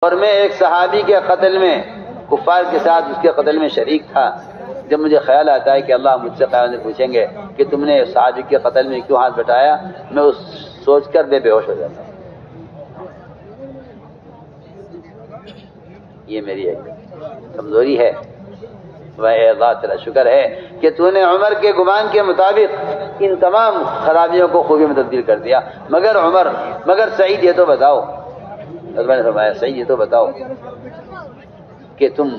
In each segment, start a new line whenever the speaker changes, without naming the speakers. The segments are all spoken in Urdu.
اور میں ایک صحابی کے قتل میں کفار کے ساتھ اس کے قتل میں شریک تھا۔ جب مجھے خیال آتا ہے کہ اللہ مجھ سے قیامت میں پوچھیں گے کہ تم نے صحابی کے قتل میں کیوں ہاتھ بٹایا، میں اس سوچ کر بے ہوش ہو جاتا ہوں۔ یہ میری ایک کمزوری ہے۔ اے اللہ تیرا شکر ہے کہ تو نے عمر کے گمان کے مطابق ان تمام خرابیوں کو خوبی میں تبدیل کر دیا۔ مگر سعید یہ تو بتاؤ، میں نے فرمایا سعید یہ تو بتاؤ کہ تم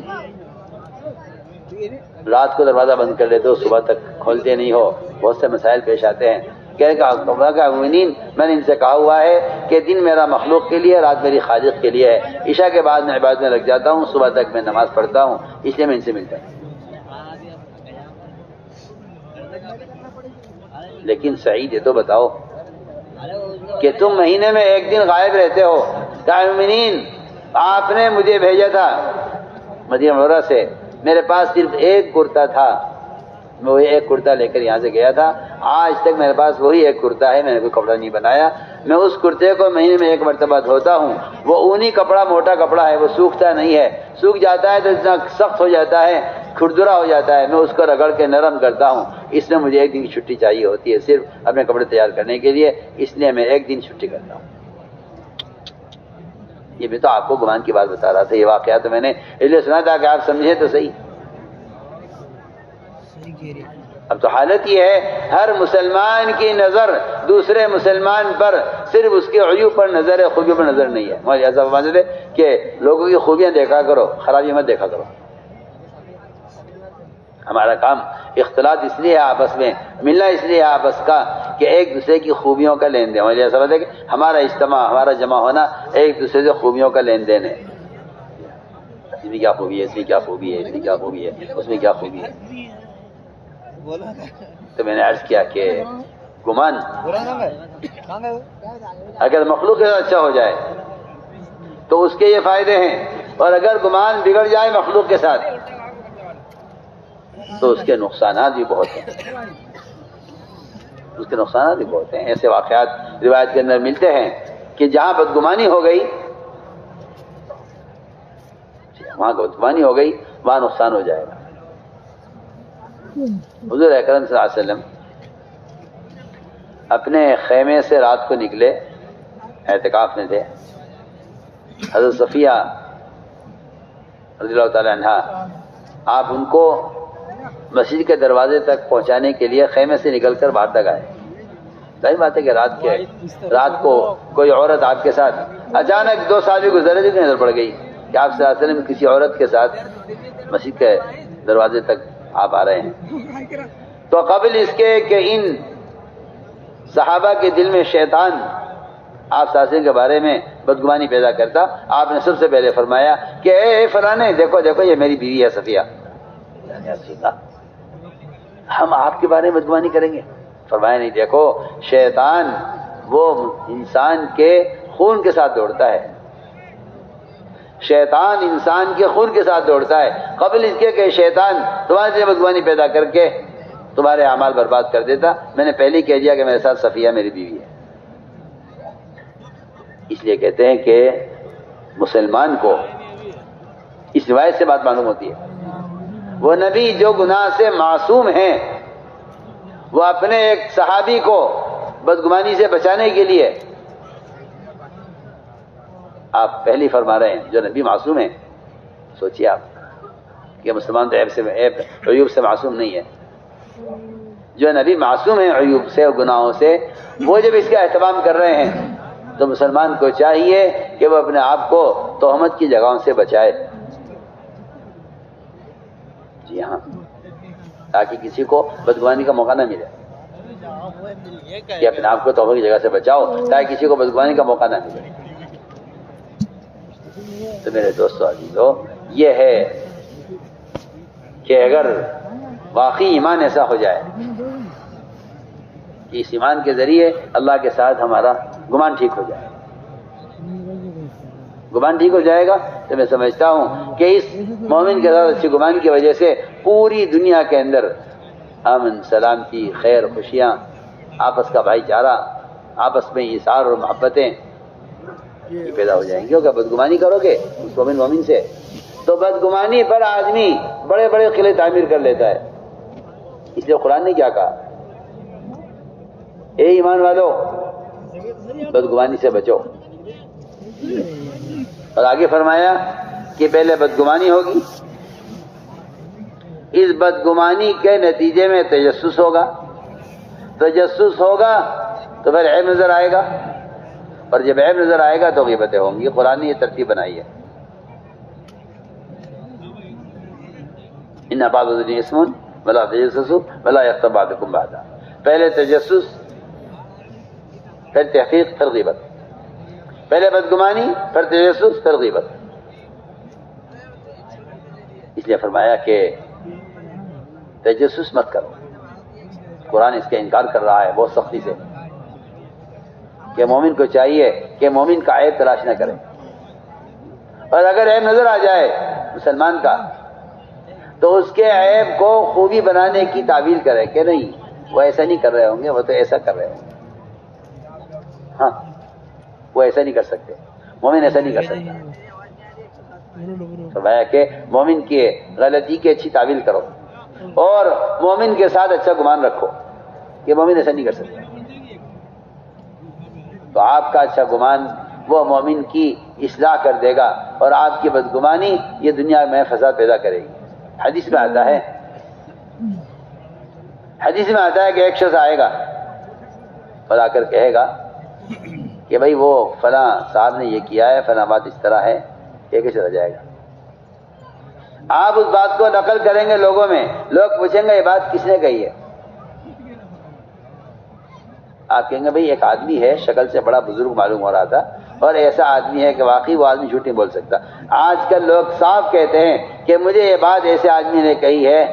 رات کو دروازہ بند کر لیتے ہو، صبح تک کھولتے نہیں ہو، بہت سے مسائل پیش آتے ہیں۔ میں نے ان سے کہا ہوا ہے کہ دن میرا مخلوق کے لیے، رات میری خالق کے لیے ہے۔ عشاء کے بعد میں عبادت میں لگ جاتا ہوں، صبح تک میں نماز پڑھتا ہوں، اس لیے میں ان سے ملتا ہوں۔ لیکن سعید یہ تو بتاؤ کہ تم مہینے میں ایک دن غائب رہتے ہو۔ مومنین، آپ نے مجھے بھیجا تھا مدینہ منورہ سے، میرے پاس صرف ایک کرتا تھا، میں وہی ایک کرتا لے کر یہاں سے گیا تھا۔ آج تک میرے پاس وہی ایک کرتا ہے، میں نے کوئی کپڑا نہیں بنایا۔ میں اس کرتے کو مہینے میں ایک مرتبہ دھوتا ہوں۔ وہ اونی کپڑا، موٹا کپڑا ہے، وہ سوکھتا نہیں ہے، سوکھ جاتا ہے تو اتنا سخت ہو جاتا ہے، کھردرا ہو جاتا ہے۔ میں اس کو رگڑ کے نرم کرتا ہوں۔ اس میں مجھے ایک دن کی چھٹی چاہیے ہوتی ہے صرف اپنے کپڑے تیار کرنے کے لیے، اس لیے میں ایک دن چھٹی کرتا ہوں۔ یہ بھی تو آپ کو گمان کی بات بتا رہا تھا، یہ واقعہ تو میں نے اس لیے سنا تھا کہ آپ سمجھے تو صحیح۔ اب تو حالت یہ ہے، ہر مسلمان کی نظر دوسرے مسلمان پر صرف اس کے عیوب پر نظر ہے، خوبیوں پر نظر نہیں ہے۔ مجھے ایسا سمجھ لے کہ لوگوں کی خوبیاں دیکھا کرو، خرابی مت دیکھا کرو۔ ہمارا کام اختلاط اس لیے ہے آپس میں، ملنا اس لیے ہے آپس کا کہ ایک دوسرے کی خوبیوں کا لین دین۔ مجھے ایسا سمجھ ہے کہ ہمارا اجتماع، ہمارا جمع ہونا ایک دوسرے سے خوبیوں کا لین دین ہے۔ اس میں کیا خوبی ہے، اس میں کیا خوبی ہے، اس میں کیا خوبی ہے، اس میں کیا خوبی ہے۔ تو میں نے عرض کیا کہ گمان اگر مخلوق سے اچھا ہو جائے تو اس کے یہ فائدے ہیں، اور اگر گمان بگڑ جائے مخلوق کے ساتھ تو اس کے نقصانات بھی بہت ہیں، اس کے نقصانات بھی بہت ہیں۔ ایسے واقعات روایت کے اندر ملتے ہیں کہ جہاں بدگمانی ہو گئی، وہاں بدگمانی ہو گئی، وہاں نقصان ہو جائے گا۔ حضور اکرم صلی اللہ علیہ وسلم اپنے خیمے سے رات کو نکلے، اعتکاف میں تھے۔ حضرت صفیہ رضی اللہ تعالی عنہا، آپ ان کو مسجد کے دروازے تک پہنچانے کے لیے خیمے سے نکل کر باہر تک آئے۔ ظاہر بات ہے کہ رات کو کوئی عورت آپ کے ساتھ، اچانک دو صحابی گزرے تھے، نظر پڑ گئی کہ آپ صلی اللہ علیہ وسلم کسی عورت کے ساتھ مسجد کے دروازے تک آپ آ رہے ہیں۔ تو قبل اس کے کہ ان صحابہ کے دل میں شیطان آپ صلی اللہ علیہ وسلم کے بارے میں بدگمانی پیدا کرتا، آپ نے سب سے پہلے فرمایا کہ اے فلانے، دیکھو دیکھو یہ میری بیوی ہے صفیہ۔ ہم آپ کے بارے میں بدگمانی کریں گے؟ فرمایا نہیں، دیکھو شیطان وہ انسان کے خون کے ساتھ دوڑتا ہے، شیطان انسان کے خون کے ساتھ دوڑتا ہے۔ قبل اس کے کہ شیطان تمہارے سے بدگمانی پیدا کر کے تمہارے اعمال برباد کر دیتا، میں نے پہلے ہی کہہ دیا کہ میرے ساتھ صفیہ میری بیوی ہے۔ اس لیے کہتے ہیں کہ مسلمان کو اس روایت سے بات معلوم ہوتی ہے، وہ نبی جو گناہ سے معصوم ہیں، وہ اپنے ایک صحابی کو بدگمانی سے بچانے کے لیے آپ پہلی فرما رہے ہیں، جو نبی معصوم ہیں۔ سوچیے آپ کہ مسلمان تو عیوب سے معصوم نہیں ہے، جو نبی معصوم ہیں عیوب سے اور گناہوں سے، وہ جب اس کا اہتمام کر رہے ہیں تو مسلمان کو چاہیے کہ وہ اپنے آپ کو تہمت کی جگہوں سے بچائے۔ جی ہاں، تاکہ کسی کو بدگمانی کا موقع نہ ملے، کہ اپنے آپ کو تہمت کی جگہ سے بچاؤ تاکہ کسی کو بدگمانی کا موقع نہ ملے۔ تو میرے دوستو عزیزو، یہ ہے کہ اگر واقعی ایمان ایسا ہو جائے کہ اس ایمان کے ذریعے اللہ کے ساتھ ہمارا گمان ٹھیک ہو جائے، گمان ٹھیک ہو جائے گا، تو میں سمجھتا ہوں کہ اس مومن کے ساتھ اچھی گمان کی وجہ سے پوری دنیا کے اندر امن، سلامتی، خیر، خوشیاں، آپس کا بھائی چارہ، آپس میں ایثار اور محبتیں، یہ پیدا ہو جائیں گے. کیونکہ بدگمانی کرو گے اس مومن سے تو بدگمانی پر آدمی بڑے بڑے قلعے تعمیر کر لیتا ہے. اس لیے قرآن نے کیا کہا؟ اے ایمان والو بدگمانی سے بچو. اور آگے فرمایا کہ پہلے بدگمانی ہوگی، اس بدگمانی کے نتیجے میں تجسس ہوگا، تجسس ہوگا تو پھر عیب نظر آئے گا، اور جب عیب نظر آئے گا تو غیبتیں ہوں گی. قرآن نے یہ ترتیب بنائی ہے. ان بعض الذین اسم ولا تجسسوا ولا یغتب بعضکم بعضا. پہلے تجسس، پھر تحقیق، پھر غیبت. پہلے بدگمانی، پھر تجسس، پھر غیبت. اس لیے فرمایا کہ تجسس مت کرو. قرآن اس کا انکار کر رہا ہے بہت سختی سے کہ مومن کو چاہیے کہ مومن کا عیب تلاش نہ کرے، اور اگر عیب نظر آ جائے مسلمان کا تو اس کے عیب کو خوبی بنانے کی تعویل کرے کہ نہیں وہ ایسا نہیں کر رہے ہوں گے، وہ تو ایسا کر رہے ہوں گے. ہاں وہ ایسا نہیں کر سکتے، مومن ایسا نہیں کر سکتا. فرمایا کہ مومن کی غلطی کی اچھی تعویل کرو اور مومن کے ساتھ اچھا گمان رکھو کہ مومن ایسا نہیں کر سکتا. تو آپ کا اچھا گمان وہ مومن کی اصلاح کر دے گا، اور آپ کی بدگمانی یہ دنیا میں فساد پیدا کرے گی. حدیث میں آتا ہے، کہ ایک شخص آئے گا اور آ کر کہے گا کہ بھائی وہ فلاں صاحب نے یہ کیا ہے، فلاں بات اس طرح ہے. یہ کیسے چلا جائے گا؟ آپ اس بات کو نقل کریں گے لوگوں میں، لوگ پوچھیں گے یہ بات کس نے کہی ہے؟ آپ کہیں گے بھائی ایک آدمی ہے، شکل سے بڑا بزرگ معلوم ہو رہا تھا، اور ایسا آدمی ہے کہ واقعی وہ آدمی جھوٹ نہیں بول سکتا. آج کل لوگ صاف کہتے ہیں کہ مجھے یہ بات ایسے آدمی نے کہی ہے،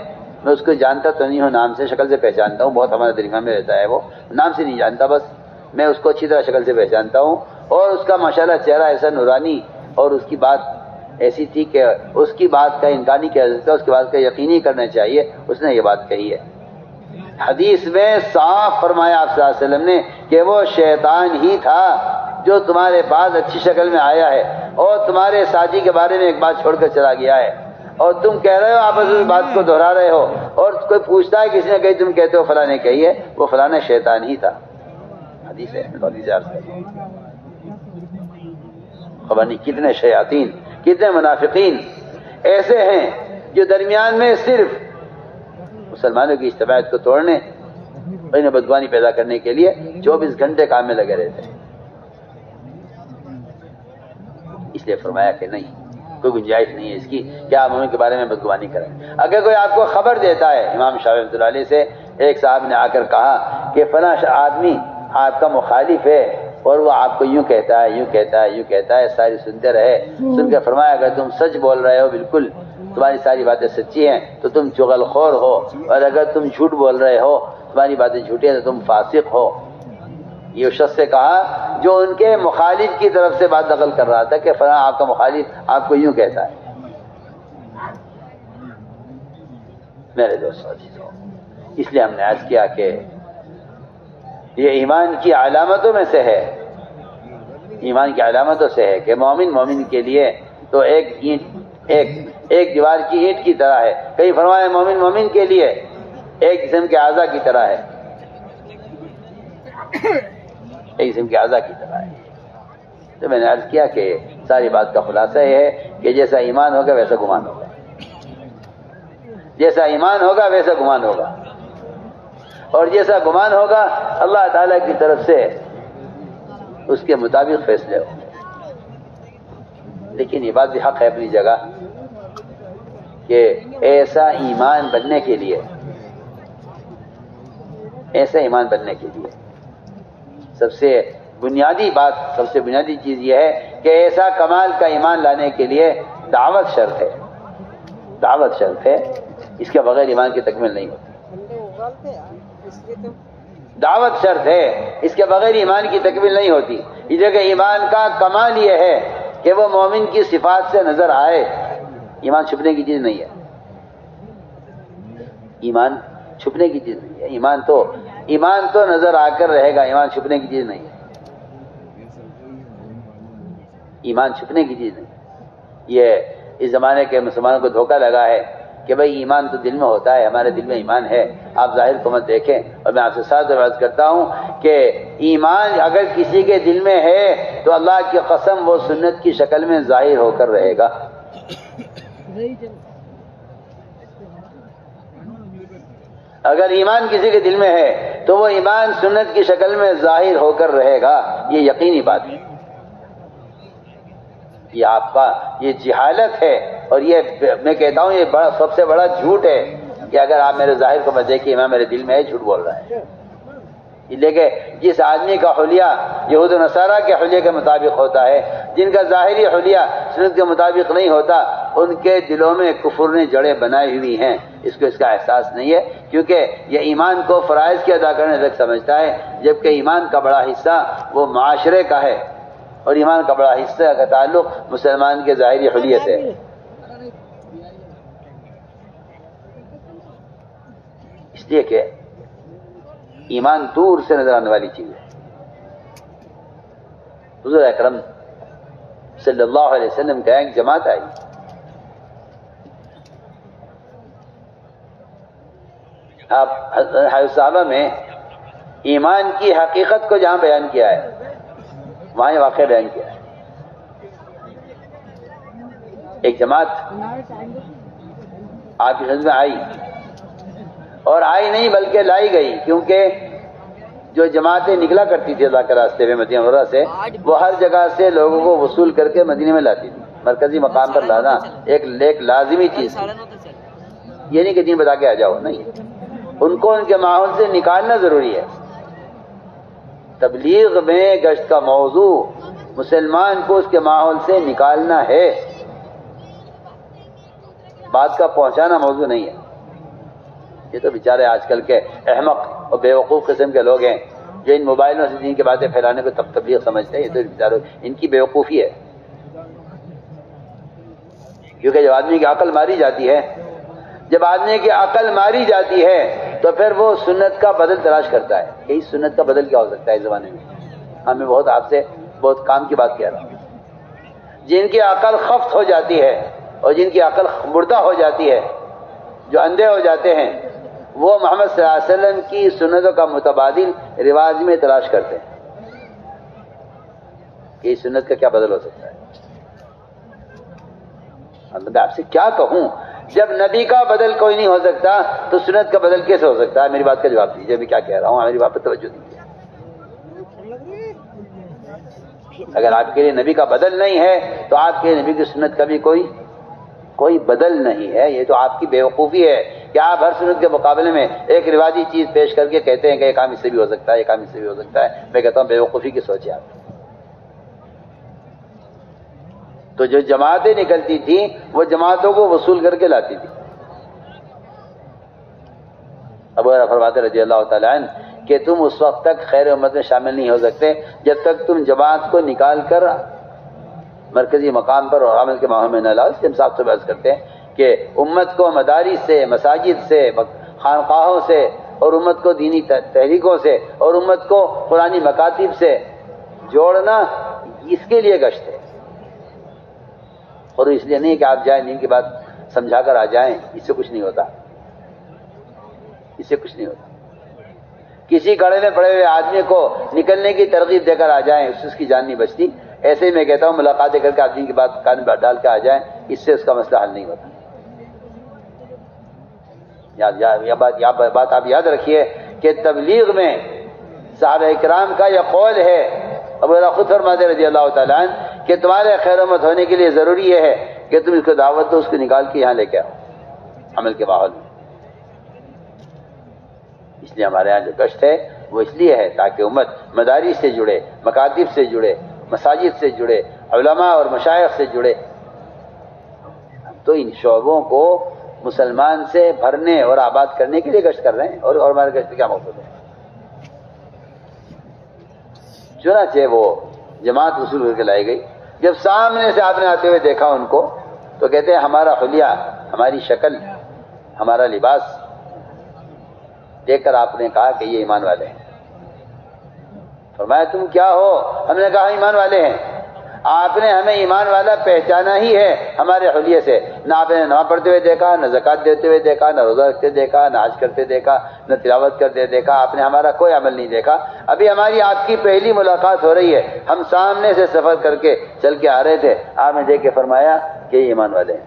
میں اس کو جانتا تو نہیں ہوں، نام سے شکل سے پہچانتا ہوں، بہت ہمارے درگاہ میں رہتا ہے، وہ نام سے نہیں جانتا، بس میں اس کو اچھی طرح شکل سے پہچانتا ہوں، اور اس کا ماشاءاللہ چہرہ ایسا نورانی، اور اس کی بات ایسی تھی کہ اس کی بات کا انکار نہیں کیا جاتا، اس کی بات کا یقینی کرنا چاہیے، اس نے یہ بات کہی ہے. حدیث میں صاف فرمایا آپ صلی اللہ علیہ وسلم نے کہ وہ شیطان ہی تھا جو تمہارے پاس اچھی شکل میں آیا ہے اور تمہارے ساتھی کے بارے میں ایک بات چھوڑ کر چلا گیا ہے، اور تم کہہ رہے ہو، آپس میں بات کو دہرا رہے ہو، اور کوئی پوچھتا ہے کسی نے کہی، تم کہتے ہو فلاں نے کہی ہے، وہ فلاں شیطان ہی تھا. حدیث ہے. خبر نہیں کتنے شیاطین، کتنے منافقین ایسے ہیں جو درمیان میں صرف مسلمانوں کی اجتماعیت کو توڑنے، انہیں بدگمانی پیدا کرنے کے لیے 24 گھنٹے کام میں لگے رہتے ہیں. اس لیے فرمایا کہ نہیں، کوئی گنجائش نہیں ہے اس کی کہ آپ مومن کے بارے میں بدگمانی کریں. اگر کوئی آپ کو خبر دیتا ہے، امام شافعی رحمۃ اللہ علیہ سے ایک صاحب نے آ کر کہا کہ فلاں آدمی آپ کا مخالف ہے اور وہ آپ کو یوں کہتا ہے، یوں کہتا ہے، یوں کہتا ہے، ساری سنتے رہے. سن کے فرمایا اگر تم سچ بول رہے ہو، بالکل تمہاری ساری باتیں سچی ہیں، تو تم چغل خور ہو، اور اگر تم جھوٹ بول رہے ہو، تمہاری باتیں جھوٹی ہیں، تو تم فاسق ہو. یہ شخص سے کہا جو ان کے مخالف کی طرف سے بات نقل کر رہا تھا کہ فلاں آپ کا مخالف آپ کو یوں کہتا ہے. میرے دوستوں، اس لیے ہم نے عرض کیا کہ یہ ایمان کی علامتوں میں سے ہے، ایمان کی علامتوں سے ہے کہ مومن کے لیے تو ایک دیوار کی اینٹ کی طرح ہے. کئی فرمایا مومن کے لیے ایک جسم کے اعضاء کی طرح ہے، ایک جسم کے اعضاء کی طرح ہے. تو میں نے عرض کیا کہ ساری بات کا خلاصہ یہ ہے کہ جیسا ایمان ہوگا ویسا گمان ہوگا، جیسا ایمان ہوگا ویسا گمان ہوگا، اور جیسا گمان ہوگا اللہ تعالیٰ کی طرف سے اس کے مطابق فیصلے ہو. لیکن یہ بات بھی حق ہے اپنی جگہ کہ ایسا ایمان بننے کے لیے، ایسا ایمان بننے کے لیے سب سے بنیادی بات، سب سے بنیادی چیز یہ ہے کہ ایسا کمال کا ایمان لانے کے لیے دعوت شرط ہے. دعوت شرط ہے، اس کے بغیر ایمان کی تکمیل نہیں ہوتی. دعوت شرط ہے، اس کے بغیر ایمان کی تکمیل نہیں ہوتی. اس لیے کہ ایمان کا کمال یہ ہے کہ وہ مومن کی صفات سے نظر آئے. ایمان چھپنے کی چیز نہیں ہے، ایمان چھپنے کی چیز نہیں ہے. ایمان تو نظر آ کر رہے گا، ایمان چھپنے کی چیز نہیں ہے. ایمان چھپنے کی چیز نہیں. یہ اس زمانے کے مسلمانوں کو دھوکہ لگا ہے کہ بھئی ایمان تو دل میں ہوتا ہے، ہمارے دل میں ایمان ہے، آپ ظاہر کو مت دیکھیں. اور میں آپ سے ساتھ عرض کرتا ہوں کہ ایمان اگر کسی کے دل میں ہے تو اللہ کی قسم وہ سنت کی شکل میں ظاہر ہو کر رہے گا. اگر ایمان کسی کے دل میں ہے تو وہ ایمان سنت کی شکل میں ظاہر ہو کر رہے گا. یہ یقینی بات ہے. یہ آپ کا یہ جہالت ہے، اور یہ میں کہتا ہوں یہ سب سے بڑا جھوٹ ہے کہ اگر آپ میرے ظاہر کو مت دیکھیے ایمان میرے دل میں ہے، جھوٹ بول رہا ہے. لیکن جس آدمی کا حلیہ یہود و نصارہ کے حلیے کے مطابق ہوتا ہے، جن کا ظاہری حلیہ سنت کے مطابق نہیں ہوتا، ان کے دلوں میں کفر نے جڑیں بنائی ہوئی ہیں. اس کا احساس نہیں ہے، کیونکہ یہ ایمان کو فرائض کی ادا کرنے تک سمجھتا ہے، جبکہ ایمان کا بڑا حصہ وہ معاشرے کا ہے، اور ایمان کا بڑا حصہ کا تعلق مسلمان کے ظاہری حلیے سے. اس لیے کہ ایمان دور سے نظر آنے والی چیز ہے. حضور اکرم صلی اللہ علیہ وسلم کا ایک جماعت آئی، آپ صحابہ میں ایمان کی حقیقت کو جہاں بیان کیا ہے وہاں یہ واقعہ بیان کیا ہے. ایک جماعت آپ کی خدمت میں آئی، اور آئی نہیں بلکہ لائی گئی، کیونکہ جو جماعتیں نکلا کرتی تھی اللہ کے راستے میں مدینہ منورہ سے، وہ ہر جگہ سے لوگوں کو وصول کر کے مدینے میں لاتی تھی. مرکزی مقام پر لانا ایک لازمی چیز تھی. یہ نہیں کہ دین بتا کے آ جاؤ، نہیں، ان کو ان کے ماحول سے نکالنا ضروری ہے. تبلیغ میں گشت کا موضوع مسلمان کو اس کے ماحول سے نکالنا ہے، بات کا پہنچانا موضوع نہیں ہے. یہ تو بیچارے آج کل کے احمق اور بیوقوف قسم کے لوگ ہیں جو ان موبائلوں سے دین کی باتیں پھیلانے کو تبلیغ سمجھتے ہیں. یہ تو بیچارے ان کی بیوقوفی ہے، کیونکہ جب آدمی کی عقل ماری جاتی ہے تو پھر وہ سنت کا بدل تلاش کرتا ہے کہ اس سنت کا بدل کیا ہو سکتا ہے اس زمانے میں. میں آپ سے بہت کام کی بات کہہ رہا ہوں. جن کی عقل خفت ہو جاتی ہے اور جن کی عقل مردہ ہو جاتی ہے، جو اندھے ہو جاتے ہیں، وہ محمد صلی اللہ علیہ وسلم کی سنتوں کا متبادل رواج میں تلاش کرتے ہیں کہ اس سنت کا کیا بدل ہو سکتا ہے. میں آپ سے کیا کہوں، جب نبی کا بدل کوئی نہیں ہو سکتا تو سنت کا بدل کیسے ہو سکتا ہے؟ میری بات کا جواب دیجیے، میں کیا کہہ رہا ہوں، میری بات پر توجہ دیجیے. اگر آپ کے لیے نبی کا بدل نہیں ہے تو آپ کے نبی کی سنت کا بھی کوئی بدل نہیں ہے. یہ تو آپ کی بیوقوفی ہے کہ آپ ہر سنت کے مقابلے میں ایک رواجی چیز پیش کر کے کہتے ہیں کہ یہ کام اس سے بھی ہو سکتا ہے، یہ کام اس سے بھی ہو سکتا ہے. میں کہتا ہوں بیوقوفی کی سوچ ہے آپ. تو جو جماعتیں نکلتی تھیں وہ جماعتوں کو وصول کر کے لاتی تھی. ابو ہریرہ فرماتے رضی اللہ تعالیٰ عنہ کہ تم اس وقت تک خیر امت میں شامل نہیں ہو سکتے جب تک تم جماعت کو نکال کر مرکزی مقام پر اور عمل کے ماحول میں نہ لاؤ. اس لیے ہم صاحب سے بحث کرتے ہیں کہ امت کو مدارس سے، مساجد سے، خانقاہوں سے، اور امت کو دینی تحریکوں سے، اور امت کو قرآنی مکاتب سے جوڑنا اس کے لیے گشت ہے، اور اس لیے نہیں کہ آپ جائیں دین کی بات سمجھا کر آ جائیں. اس سے کچھ نہیں ہوتا، اس سے کچھ نہیں ہوتا. کسی گڑھے میں پڑے ہوئے آدمی کو نکلنے کی ترغیب دے کر آ جائیں، اس کی جان نہیں بچتی. ایسے ہی میں کہتا ہوں ملاقاتیں کر کے آدمی کی بات کان میں ڈال کے آ جائیں، اس سے اس کا مسئلہ حل نہیں ہوتا. یہ بات آپ یاد رکھیے کہ تبلیغ میں صحابہ کرام کا یہ قول ہے. ابو ہریرہ خود فرماتے رضی اللہ تعالیٰ عنہ کہ تمہارے خیر امت ہونے کے لیے ضروری یہ ہے کہ تم اس کو دعوت دو، اس کو نکال کے یہاں لے کے آؤ عمل کے ماحول میں. اس لیے ہمارے یہاں جو گشت ہے وہ اس لیے ہے تاکہ امت مدارس سے جڑے، مکاتب سے جڑے، مساجد سے جڑے، علماء اور مشائخ سے جڑے. تو ان شعبوں کو مسلمان سے بھرنے اور آباد کرنے کے لیے گشت کر رہے ہیں، اور ہمارے گشت کیا مقصد ہے؟ چنانچہ وہ جماعت وصول کر کے لائی گئی. جب سامنے سے آپ نے آتے ہوئے دیکھا ان کو تو کہتے ہیں ہمارا حلیہ، ہماری شکل، ہمارا لباس دیکھ کر آپ نے کہا کہ یہ ایمان والے ہیں. فرمایا تم کیا ہو؟ ہم نے کہا ایمان والے ہیں. آپ نے ہمیں ایمان والا پہچانا ہی ہے ہمارے حلیے سے. نہ آپ نے نماز پڑھتے ہوئے دیکھا، نہ زکوٰۃ دیتے ہوئے دیکھا، نہ روزہ رکھتے دیکھا، نہ حج کرتے دیکھا، نہ تلاوت کرتے دیکھا. آپ نے ہمارا کوئی عمل نہیں دیکھا. ابھی ہماری آپ کی پہلی ملاقات ہو رہی ہے. ہم سامنے سے سفر کر کے چل کے آ رہے تھے، آپ نے دیکھ کے فرمایا کہ یہ ایمان والے ہیں.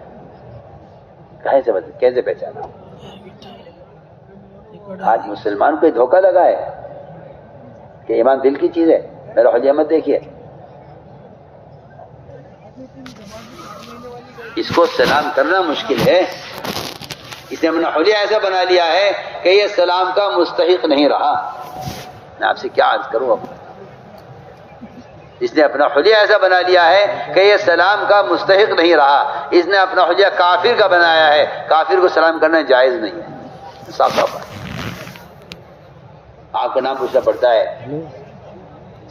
کہیں سے کیسے پہچانا؟ آج مسلمان کو دھوکہ لگا ہے کہ ایمان دل کی چیز ہے، میرا حلیہ مت دیکھیے. اس کو سلام کرنا مشکل ہے. اس نے اپنا حلیہ ایسا بنا لیا ہے کہ یہ سلام کا مستحق نہیں رہا. میں آپ سے کیا عرض کروں؟ اب اس نے اپنا حلیہ ایسا بنا لیا ہے کہ یہ سلام کا مستحق نہیں رہا. اس نے اپنا حلیہ کافر کا بنایا ہے. کافر کو سلام کرنا جائز نہیں ہے. صاف صاف آپ کا نام پوچھنا پڑتا ہے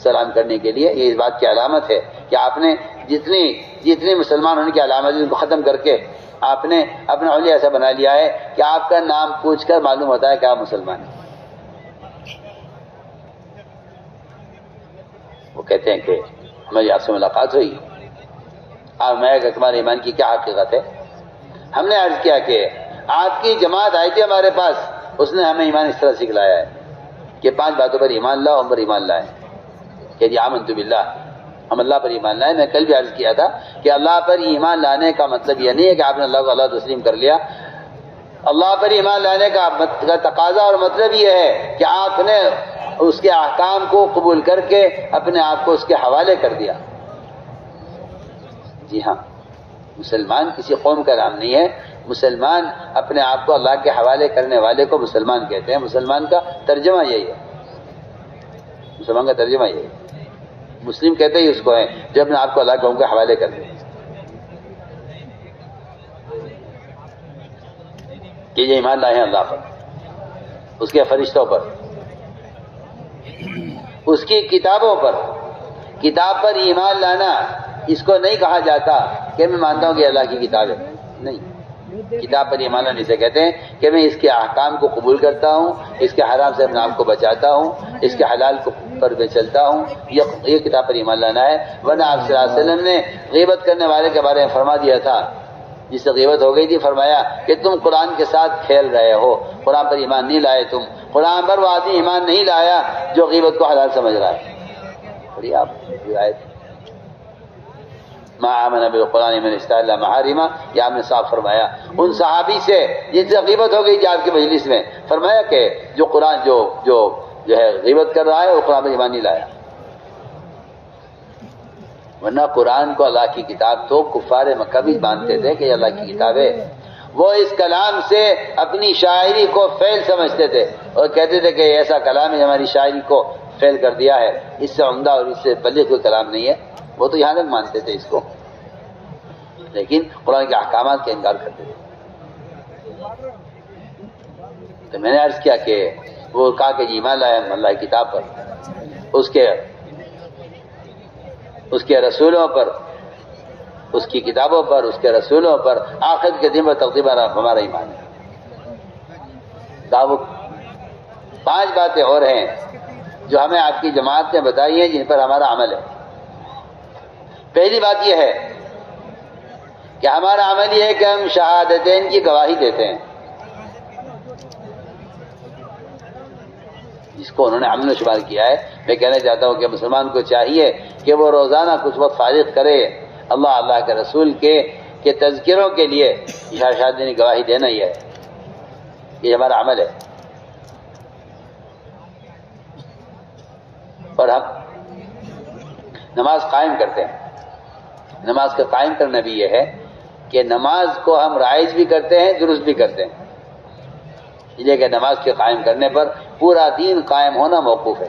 سلام کرنے کے لیے. یہ اس بات کی علامت ہے کہ آپ نے جتنی مسلمان ہونے کی علامت ان کو ختم کر کے آپ نے اپنا حلیہ ایسا بنا لیا ہے کہ آپ کا نام پوچھ کر معلوم ہوتا ہے کہ آپ مسلمان ہیں. وہ کہتے ہیں کہ ہماری آپ سے ملاقات ہوئی، آپ میں کہ تمہارے ایمان کی کیا حقیقت ہے؟ ہم نے عرض کیا کہ آپ کی جماعت آئی تھی ہمارے پاس، اس نے ہمیں ایمان اس طرح سکھلایا ہے کہ 5 باتوں پر ایمان لاؤ. ہم پر ایمان لائے کہ جی آمنت باللہ، ہم اللہ پر ایمان لائے. میں کل بھی عرض کیا تھا کہ اللہ پر ایمان لانے کا مطلب یہ نہیں ہے کہ آپ نے اللہ کو اللہ تسلیم کر لیا. اللہ پر ایمان لانے کا تقاضا اور مطلب یہ ہے کہ آپ نے اس کے احکام کو قبول کر کے اپنے آپ کو اس کے حوالے کر دیا. جی ہاں، مسلمان کسی قوم کا نام نہیں ہے. مسلمان اپنے آپ کو اللہ کے حوالے کرنے والے کو مسلمان کہتے ہیں. مسلمان کا ترجمہ یہی ہے. مسلمان کا ترجمہ یہی ہے. مسلم کہتے ہی اس کو ہے جو اپنے آپ کو اللہ کے حوالے کر دے کہ یہ ایمان لائے ہیں اللہ پر، اس کے فرشتوں پر، اس کی کتابوں پر. کتاب پر ایمان لانا اس کو نہیں کہا جاتا کہ میں مانتا ہوں کہ اللہ کی کتاب ہے. نہیں، کتاب پر ایمان لانے سے کہتے ہیں کہ میں اس کے احکام کو قبول کرتا ہوں، اس کے حرام سے اپنے آپ کو بچاتا ہوں، اس کے حلال پر میں چلتا ہوں. یہ کتاب پر ایمان لانا ہے. ورنہ آپ صلی اللہ علیہ وسلم نے غیبت کرنے والے کے بارے میں فرما دیا تھا، جس سے غیبت ہو گئی تھی، فرمایا کہ تم قرآن کے ساتھ کھیل رہے ہو، قرآن پر ایمان نہیں لائے. تم قرآن پر وہ آدمی ایمان نہیں لایا جو غیبت کو حلال سمجھ رہا ہے. پڑھیے آپ روایت ما آمن بالقرآن من استحل محارما، یہ آپ نے صاف فرمایا. ان صحابی سے جن سے غیبت ہو گئی تھی آپ کی مجلس میں، فرمایا کہ جو قرآن جو ہے غیبت کر رہا ہے وہ قرآن پر ایمان نہیں لایا. ورنہ قرآن کو اللہ کی کتاب تو کفار مکہ بھی مانتے تھے کہ یہ اللہ کی کتاب ہے. وہ اس کلام سے اپنی شاعری کو فعل سمجھتے تھے اور کہتے تھے کہ ایسا کلام ہے ہماری شاعری کو فعل کر دیا ہے، اس سے عمدہ اور اس سے بلغ کوئی کلام نہیں ہے. وہ تو یہاں تک مانتے تھے اس کو، لیکن قرآن کے احکامات کا انکار کرتے تھے. تو میں نے عرض کیا کہ وہ کہا کہ ایمان لائے اللہ کی کتاب پر، اس کے رسولوں پر، اس کی کتابوں پر، اس کے رسولوں پر، آخر کے دن پر تقریباً ہمارا ایمان ہے. وہ 5 باتیں اور ہیں جو ہمیں آپ کی جماعت نے بتائی ہیں جن پر ہمارا عمل ہے. پہلی بات یہ ہے کہ ہمارا عمل یہ ہے کہ ہم شہادتین کی گواہی دیتے ہیں، جس کو انہوں نے عمل و شمار کیا ہے. میں کہنا چاہتا ہوں کہ مسلمان کو چاہیے کہ وہ روزانہ کچھ وقت فارغ کرے اللہ کے رسول کے تذکروں کے لیے. شہادتین کی گواہی دینا ہی ہے، یہ ہمارا عمل ہے. اور ہم نماز قائم کرتے ہیں. نماز کا قائم کرنا بھی یہ ہے کہ نماز کو ہم رائج بھی کرتے ہیں، درست بھی کرتے ہیں. اس لیے کہ نماز کے قائم کرنے پر پورا دین قائم ہونا موقوف ہے.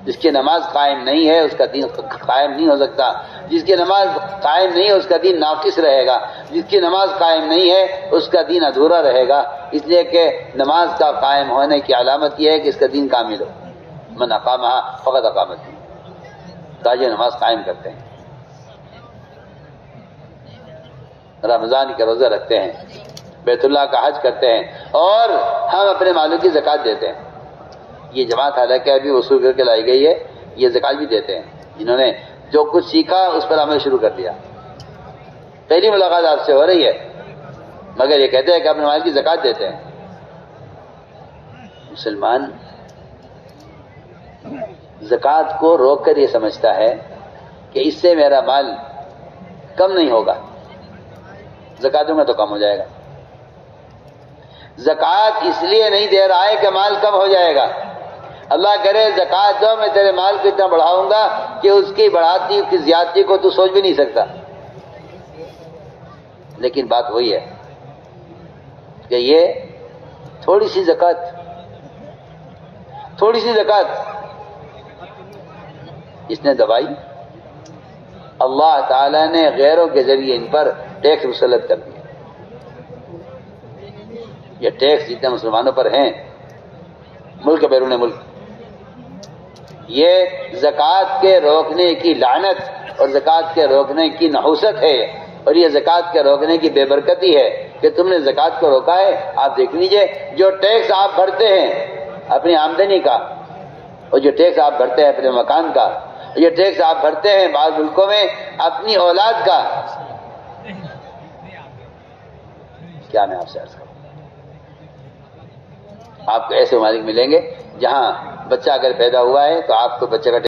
جس کی نماز قائم نہیں ہے اس کا دین قائم نہیں ہو سکتا. جس کی نماز قائم نہیں ہے اس کا دین ناقص رہے گا. جس کی نماز قائم نہیں ہے اس کا دین ادھورا رہے گا. اس لیے کہ نماز کا قائم ہونے کی علامت یہ ہے کہ اس کا دین کامل ہو. من اقامہ فقط اقامت دین. تاجر نماز قائم کرتے ہیں، رمضان کے روزے رکھتے ہیں، بیت اللہ کا حج کرتے ہیں، اور ہم اپنے مالوں کی زکوٰۃ دیتے ہیں. یہ جماعت حالانکہ ابھی وصول کر کے لائی گئی ہے، یہ زکوٰۃ بھی دیتے ہیں. جنہوں نے جو کچھ سیکھا اس پر عمل شروع کر دیا. پہلی ملاقات آپ سے ہو رہی ہے مگر یہ کہتے ہیں کہ اپنے مال کی زکوٰۃ دیتے ہیں. مسلمان زکوٰۃ کو روک کر یہ سمجھتا ہے کہ اس سے میرا مال کم نہیں ہوگا، زکوٰۃ دوں گا تو کم ہو جائے گا. زکوٰۃ اس لیے نہیں دے رہا ہے کہ مال کم ہو جائے گا. اللہ کرے زکوٰۃ دو، میں تیرے مال کو اتنا بڑھاؤں گا کہ اس کی بڑھاتی کی زیادتی کو تو سوچ بھی نہیں سکتا. لیکن بات وہی ہے کہ یہ تھوڑی سی زکوٰۃ اس نے دبائی. اللہ تعالیٰ نے غیروں کے ذریعے ان پر ٹیکس مسلط کر دیا. یہ ٹیکس جتنے مسلمانوں پر ہیں ملک بیرون ملک، یہ زکوٰۃ کے روکنے کی لعنت اور زکوٰۃ کے روکنے کی نحوست ہے، اور یہ زکوٰۃ کے روکنے کی بے برکتی ہے کہ تم نے زکوٰۃ کو روکا ہے. آپ دیکھ لیجئے جو ٹیکس آپ بھرتے ہیں اپنی آمدنی کا، اور جو ٹیکس آپ بھرتے ہیں اپنے مکان کا، یہ ٹیکس آپ بھرتے ہیں بعض ملکوں میں اپنی اولاد کا. کیا میں آپ سے عرض کروں، آپ کو ایسے مالک ملیں گے جہاں بچہ اگر پیدا ہوا ہے تو آپ کو بچے کا